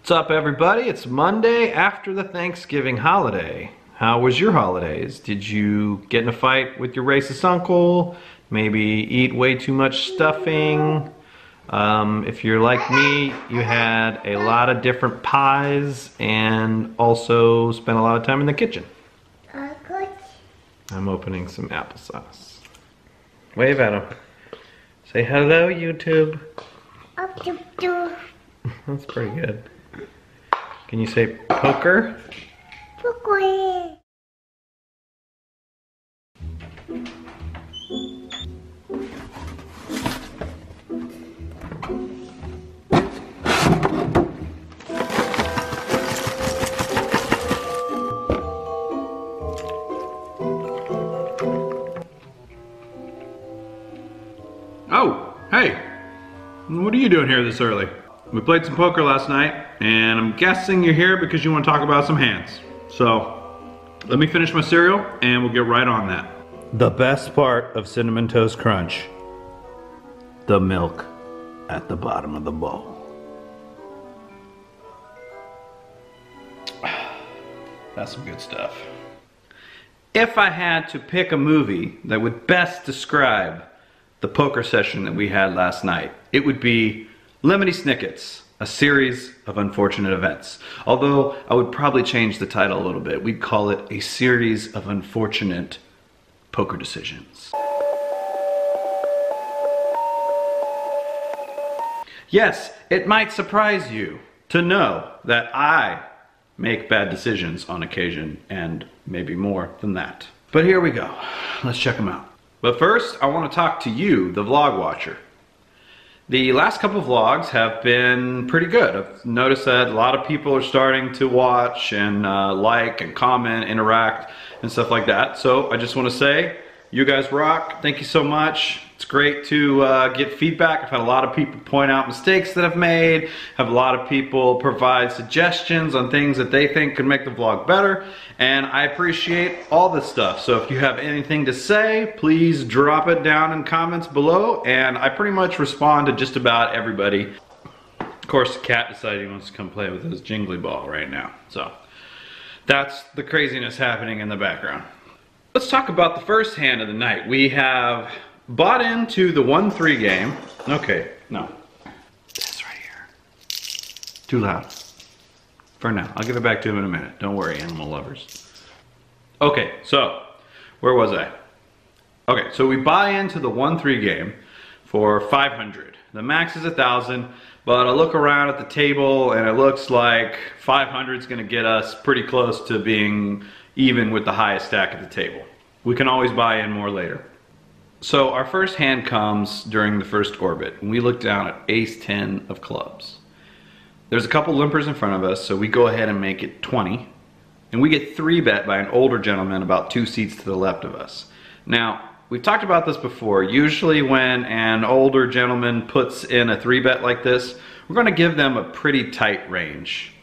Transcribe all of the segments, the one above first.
What's up, everybody? It's Monday after the Thanksgiving holiday. How was your holidays? Did you get in a fight with your racist uncle? Maybe eat way too much stuffing? If you're like me, you had a lot of different pies and also spent a lot of time in the kitchen. I'm opening some applesauce. Wave at him. Say hello, YouTube. That's pretty good. Can you say poker? Poker. Oh, hey. What are you doing here this early? We played some poker last night, and I'm guessing you're here because you want to talk about some hands. So, let me finish my cereal, and we'll get right on that. The best part of Cinnamon Toast Crunch. The milk at the bottom of the bowl. That's some good stuff. If I had to pick a movie that would best describe the poker session that we had last night, it would be Lemony Snicket's A Series of Unfortunate Events. Although I would probably change the title a little bit. We'd call it A Series of Unfortunate Poker Decisions. Yes, it might surprise you to know that I make bad decisions on occasion, and maybe more than that. But here we go. Let's check them out. But first, I want to talk to you, the vlog watcher. The last couple of vlogs have been pretty good. I've noticed that a lot of people are starting to watch and like and comment, interact, and stuff like that. So I just want to say, you guys rock. Thank you so much. It's great to get feedback. I've had a lot of people point out mistakes that I've made, have a lot of people provide suggestions on things that they think could make the vlog better, and I appreciate all this stuff. So if you have anything to say, please drop it down in comments below, and I pretty much respond to just about everybody. Of course, the cat decided he wants to come play with his jingly ball right now, so that's the craziness happening in the background. Let's talk about the first hand of the night. We have bought into the 1-3 game. Okay, no. This right here. Too loud. For now. I'll give it back to him in a minute. Don't worry, animal lovers. Okay, so, where was I? Okay, so we buy into the 1-3 game for 500. The max is 1,000, but I look around at the table and it looks like 500 is going to get us pretty close to being even with the highest stack at the table. We can always buy in more later. So our first hand comes during the first orbit, and we look down at Ace-10 of clubs. There's a couple limpers in front of us, so we go ahead and make it 20. And we get 3-bet by an older gentleman about 2 seats to the left of us. Now, we've talked about this before. Usually when an older gentleman puts in a 3-bet like this, we're going to give them a pretty tight range.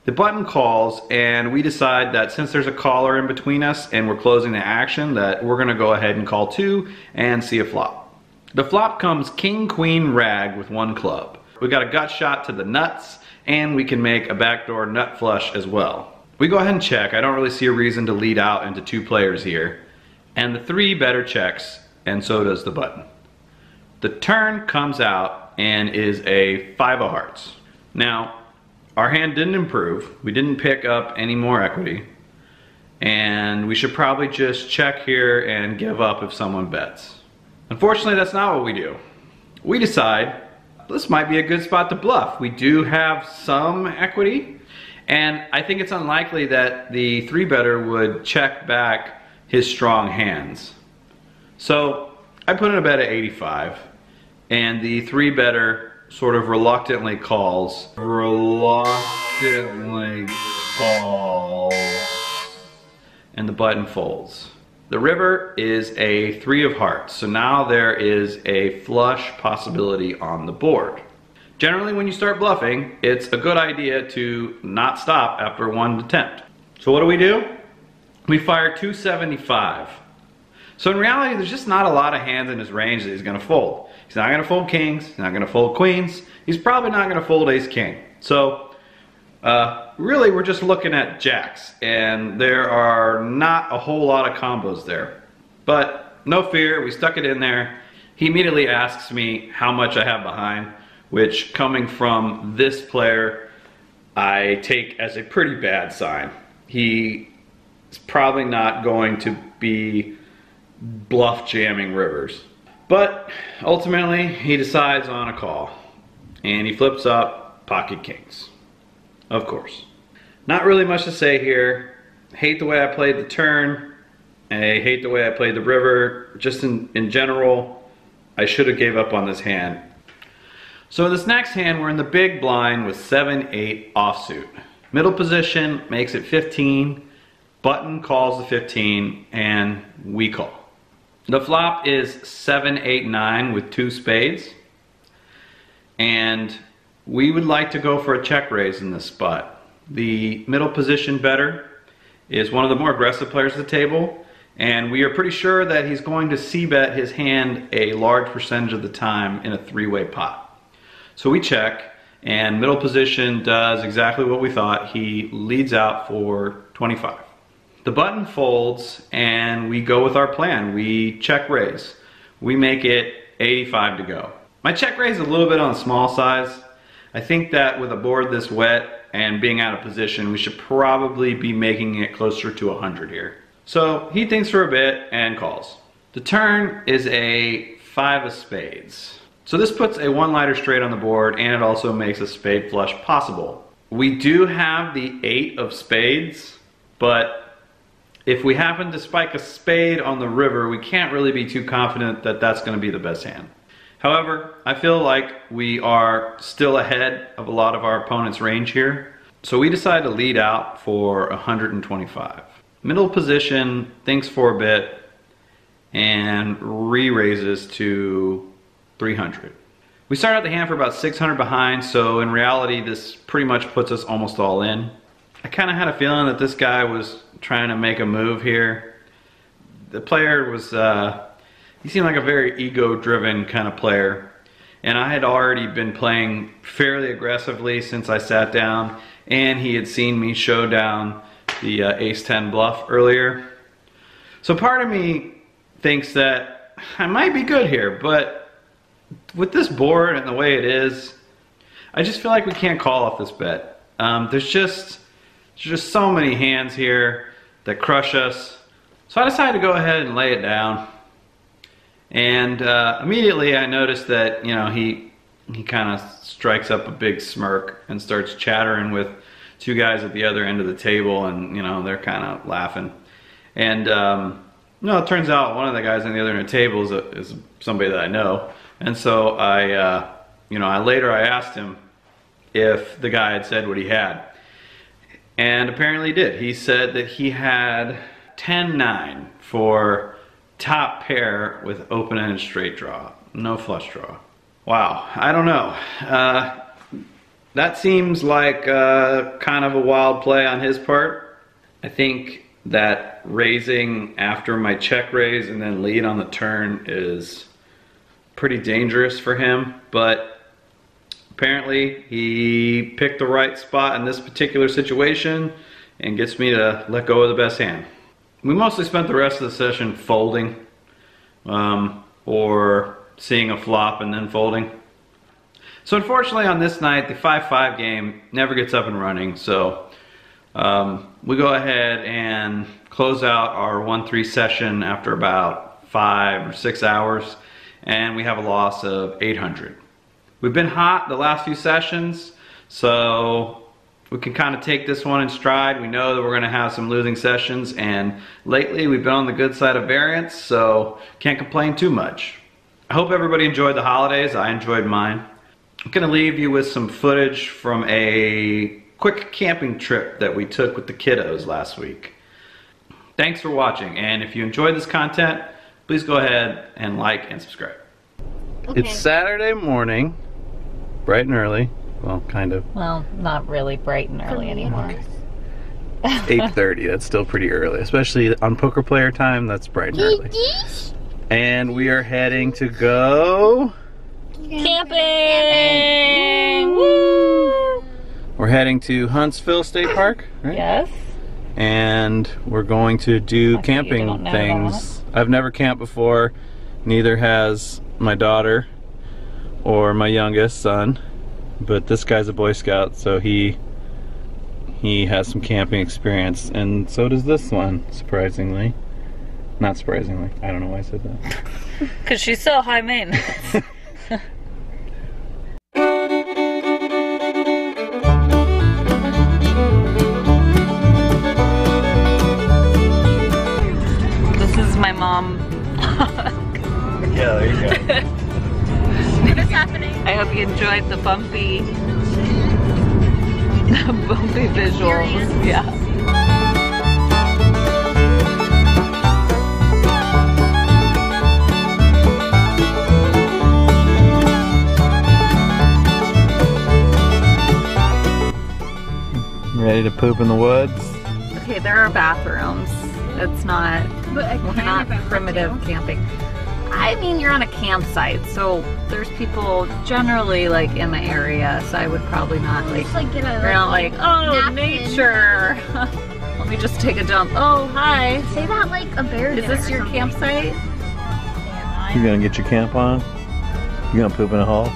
The button calls, and we decide that since there's a caller in between us and we're closing the action, that we're going to go ahead and call 2 and see a flop. The flop comes king, queen, rag with 1 club. We got a gut shot to the nuts, and we can make a backdoor nut flush as well. We go ahead and check. I don't really see a reason to lead out into 2 players here. And the 3-better checks, and so does the button. The turn comes out and is a 5 of hearts. Now, our hand didn't improve. We didn't pick up any more equity. And we should probably just check here and give up if someone bets. Unfortunately, that's not what we do. We decide this might be a good spot to bluff. We do have some equity, and I think it's unlikely that the 3-better would check back his strong hands. So I put in a bet at 85, and the 3-better sort of reluctantly calls. And the button folds. The river is a 3 of hearts, so now there is a flush possibility on the board. Generally, when you start bluffing, it's a good idea to not stop after 1 attempt. So what do? We fire 275. So in reality, there's just not a lot of hands in his range that he's gonna fold. He's not gonna fold kings, he's not gonna fold queens, he's probably not gonna fold ace king. So Really, we're just looking at jacks, and there are not a whole lot of combos there. But no fear, we stuck it in there. He immediately asks me how much I have behind, which, coming from this player, I take as a pretty bad sign. He is probably not going to be bluff jamming rivers. But ultimately, he decides on a call, and he flips up pocket kings. Of course. Not really much to say here. Hate the way I played the turn. I hate the way I played the river. Just in general, I should have gave up on this hand. So in this next hand, we're in the big blind with 7-8 offsuit. Middle position makes it 15. Button calls the 15, and we call. The flop is 7-8-9 with 2 spades. And we would like to go for a check raise in this spot. The middle position better is one of the more aggressive players at the table, and we are pretty sure that he's going to c-bet his hand a large percentage of the time in a 3-way pot. So we check, and middle position does exactly what we thought. He leads out for 25. The button folds, and we go with our plan. We check raise. We make it 85 to go. My check raise is a little bit on the small size. I think that with a board this wet and being out of position, we should probably be making it closer to 100 here. So he thinks for a bit and calls. The turn is a 5 of spades. So this puts a 1 lighter straight on the board, and it also makes a spade flush possible. We do have the 8 of spades, but if we happen to spike a spade on the river, we can't really be too confident that that's going to be the best hand. However, I feel like we are still ahead of a lot of our opponent's range here. So we decide to lead out for 125. Middle position thinks for a bit and re-raises to 300. We start out the hand for about 600 behind, so in reality this pretty much puts us almost all in. I kind of had a feeling that this guy was trying to make a move here. The player was he seemed like a very ego-driven kind of player, and I had already been playing fairly aggressively since I sat down, and he had seen me show down the ace-10 bluff earlier. So part of me thinks that I might be good here, but with this board and the way it is, I just feel like we can't call off this bet. There's just so many hands here that crush us. So I decided to go ahead and lay it down. And immediately I noticed that, you know, he kind of strikes up a big smirk and starts chattering with 2 guys at the other end of the table, and, you know, they're kind of laughing. And no, it turns out one of the guys on the other end of the table is somebody that I know. And so I asked him if the guy had said what he had. And apparently he did. He said that he had 10-9 for top pair with open-ended straight draw, no flush draw. Wow, I don't know. That seems like kind of a wild play on his part. I think that raising after my check raise and then lead on the turn is pretty dangerous for him, but apparently he picked the right spot in this particular situation and gets me to let go of the best hand. We mostly spent the rest of the session folding or seeing a flop and then folding. So unfortunately on this night, the 5-5 game never gets up and running, so we go ahead and close out our 1-3 session after about 5 or 6 hours, and we have a loss of 800. We've been hot the last few sessions, so we can kind of take this one in stride. We know that we're going to have some losing sessions, and lately we've been on the good side of variance, so can't complain too much. I hope everybody enjoyed the holidays. I enjoyed mine. I'm going to leave you with some footage from a quick camping trip that we took with the kiddos last week. Thanks for watching, and if you enjoyed this content, please go ahead and like and subscribe. Okay. It's Saturday morning, bright and early. Well, kind of. Well, not really bright and early anymore. 8:30, that's still pretty early. Especially on poker player time, that's bright and early. And we are heading to go... Camping! Woo! We're We're heading to Huntsville State Park, right? Yes. And we're going to do Lucky you camping didn't know things. I've never camped before, neither has my daughter or my youngest son, but this guy's a Boy Scout, so he has some camping experience, and so does this one, surprisingly. Not surprisingly. I don't know why I said that. Because she's so high maintenance. This is my mom. Yeah, there you go. What is happening? I hope you enjoyed the bumpy visuals. Yeah. Ready to poop in the woods? Okay, there are bathrooms. It's not, we're not primitive camping. I mean, you're on a campsite, so there's people generally like in the area, so I would probably not like, Just like get a you're not like, oh, napkin. nature. Let me just take a dump. Oh, hi. Say that like a bear. Is this your campsite? You gonna get your camp on? You gonna poop in a hole?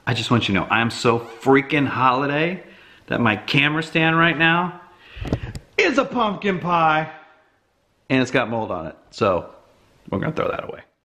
I just want you to know, I'm so freaking holiday that my camera stand right now is a pumpkin pie. And it's got mold on it. So we're gonna throw that away.